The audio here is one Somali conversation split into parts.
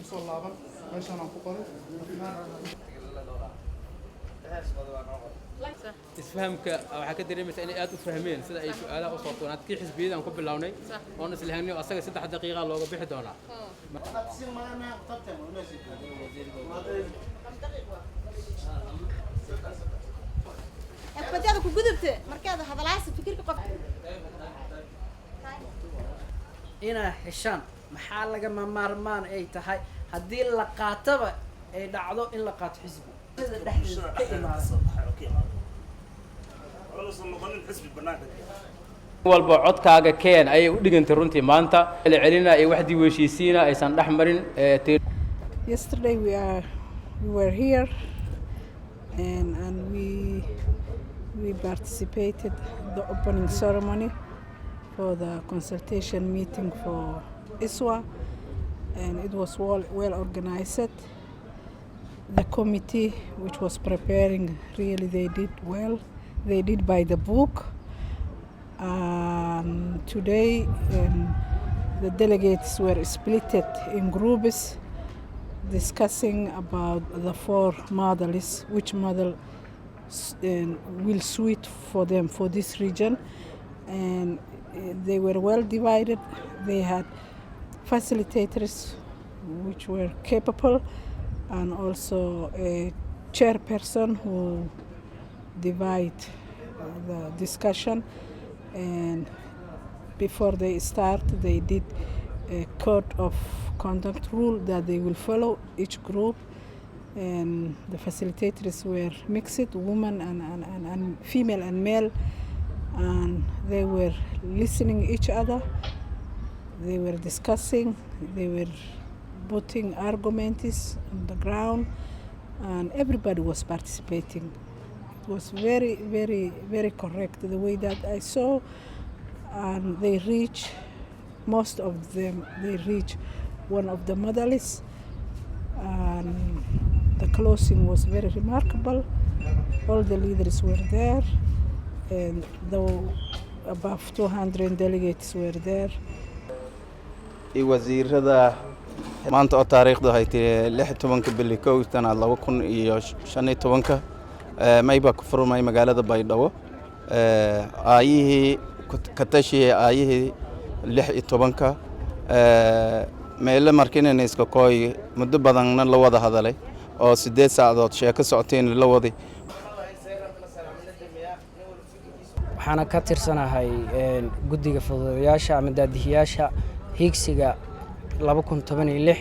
kusoo laaban meeshaan aan ku qoray isfahamka waxa ka dareemaysaa inay aad u fahmeen sida ay su'aalaha u soo toonaan kii xisbiyada ku bilownay oo isla haynay asaga 3 daqiiqo looga bixi doonaa بدينا كجذبته مركز هذا العصر فكرك قف إنا حشان محل جمع مرمان أي تهاي هدي اللقطة أي دعوة إن لقط حزبي walba codkaaga keen ay u dhigantay runtii maanta celcelina ay wax diiwayshiisiina aysan dhaxmarin Yesterday we were here and we participated in the opening ceremony for the consultation meeting for ISWA, and it was well organized. The committee which was preparing, really they did well. They did by the book. Today the delegates were split in groups discussing about the 4 models, which model will suit for them for this region, and they were well divided. They had facilitators which were capable, and also a chairperson who divide the discussion. And before they start, they did a code of conduct rule that they will follow each group. And the facilitators were mixed, women and female and male, and they were listening each other. They were discussing, they were putting arguments on the ground, and everybody was participating. It was very, very, very correct the way that I saw, and they reach, most of them, they reach one of the models, and the closing was very remarkable. All the leaders were there, and though above 200 delegates were there. wasiirada maanta oo taariikhdu ay tahay 16 bil 1 sanad 2015 mayba ku furmay magaalada Baydhabo aayihii ka tashay aayihii 16 meelo markiina iska kooy muddo badanna la wada hadalay oo 8 saacadood sheeko socoteen la waday waxaana ka tirsanahay guddiga fududeeyaasha ama daadihiyaasha higsiga 2016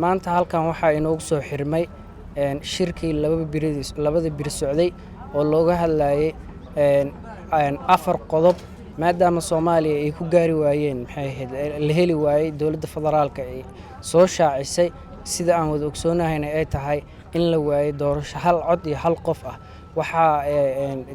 maanta halkan waxaa inoogu soo xirmay shirkii labada bir socday oo looga hadlayay 4 qodob maadaama Soomaaliya ay ku gaari waayeen maxay ahayd la heli waayay dawladda federaalka ay soo shaacisay sida aan wada ogsoonahay ay tahay in la waayay doorasho hal cod iyo hal qof ah waxa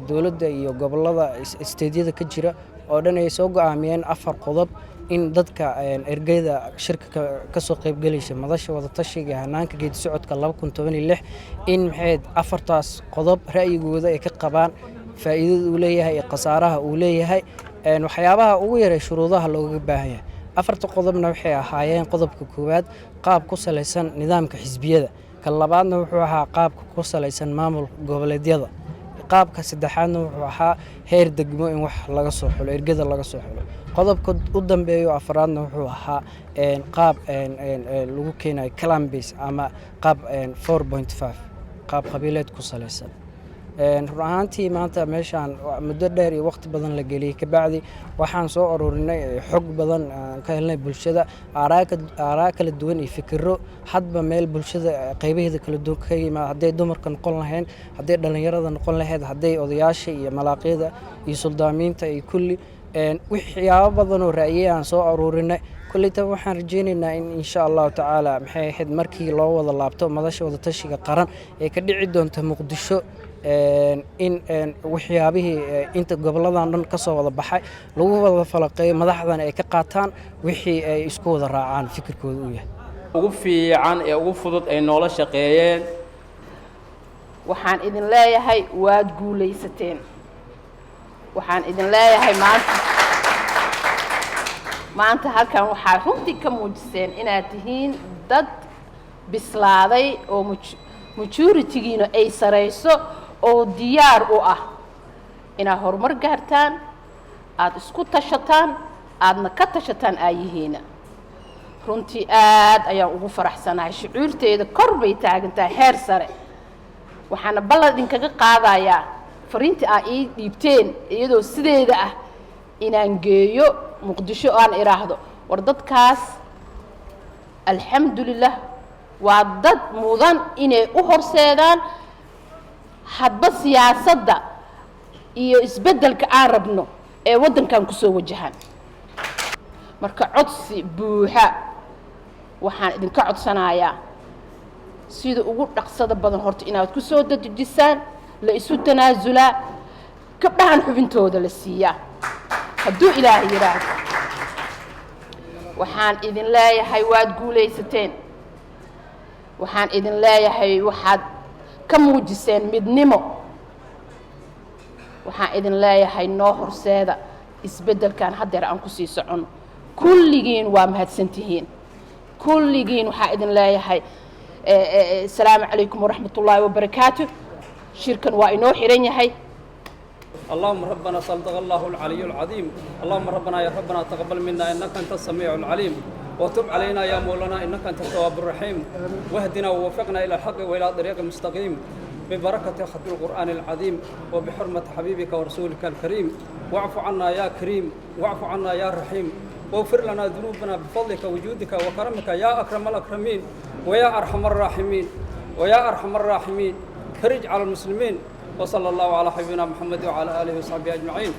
dawladda iyo gobolada isteediyada ka jira oo dhan ay soo go'aamiyeen 4 qodob in dadka ergeyda shirka ka soo qayb galaysa madasha wada tashiga hanaanka geedi socodka 2016 in maxay 4taas qodob ra'yigooda ay ka qabaan faa'iidada uu leeyahay iyo khasaaraha uu leeyahay waxyaabaha ugu yaray shuruudaha looga baahan yahay 4 qodobna waxay ahaayeen qodobka koowaad qaab ku saleysan nidaamka xisbiyada ka labaadna wuxuu ahaa qaabka ku saleysan maamul goboleedyada qaabka saddexaadna wuxuu ahaa heer degmo in wax laga soo xulo ergada laga soo xulo qodobka u dambeeyo afraadna wuxuu ahaa qaab lagu keenay clan base ama qaab 4.5 qaab qabiileed ku saleysan run ahaantii maanta meeshaan muddo dheer iyo waqti badan la geliyay ka bacdi waxaan soo ururinay xog badan ka helnay bulshada aaraa kala duwan iyo fikirro hadba meel bulshada qaybaheeda kala duwan ka yimaad haday dumarka noqon lahayn haday dhalinyarada noqon lahayd haday odayaasha iyo malaaqyada iyo suldaamiinta iyo kulli waxyaabo badan oo raayay aan soo ururinay kullita waxaan rajeynaynaa in insha Allah taala maxay ahayd markii loo wada laabto madasha wada tashiga qaran ee ka dhici doonta Muqdisho in waxyaabihii inta goboladan dhan ka soo wada baxay lagu wada falaqeeyo madaxdan ay ka qaataan wixii ay isku wada raacaan fikirkooda u yahay ugu fiican ee ugu fudud ay nolol shaqeeyeen waxaan idin leeyahay waad guulaysateen waxaan idin leeyahay maanta maanta halkan waxaa runtii ka muujiseen inaad tihiin dad bislaaday oo majoritigiina ay sarayso oo diyaar u ah inaad horumar gaartaan aad isku tashataan aadna ka tashataan aayihiina runtii aad ayaan ugu faraxsanahay shucuurteeda kor bay taagan tahay heer sare waxaana ballan idinkaga qaadayaa fariintii aa ii dhiibteen iyadoo sideeda ah inaan geeyo muqdisho aan idhaahdo war dadkaas alxamdulilah waa dad mudan inay u horseedaan hadba siyaasadda iyo isbeddelka aan rabno ee waddankan kusoo wajahan marka codsi buuxa waxaan idinka codsanayaa sida ugu dhaqsada badan horta inaad ku soo dadejisaan la isu tanaasulaa gabdhahan xubintooda la siiyaa hadduu ilaahay yidhaahdo waxaan idin leeyahay waad guulaysateen waxaan idin leeyahay waxaad ka muujiseen midnimo waxaan idin leeyahay noo horseeda isbeddelkan haddeer aan ku sii socono kulligiin waa mahadsantihiin kulligiin waxaa idin leeyahay السلام عليكم ورحمة الله وبركاته شركا وإنو حريني اللهم ربنا صدق الله العلي العظيم اللهم ربنا يا ربنا تقبل منا إنك أنت السميع العليم وتب علينا يا مولانا إنك أنت التواب الرحيم واهدنا ووفقنا إلى الحق وإلى طريق المستقيم ببركة ختم القرآن العظيم وبحرمة حبيبك ورسولك الكريم واعف عنا يا كريم واعف عنا يا رحيم واغفر لنا ذنوبنا بفضلك وجودك وكرمك يا أكرم الأكرمين ويا أرحم الراحمين ويا أرحم الراحمين فرج على المسلمين وصلى الله على حبيبنا محمد وعلى آله وصحبه أجمعين.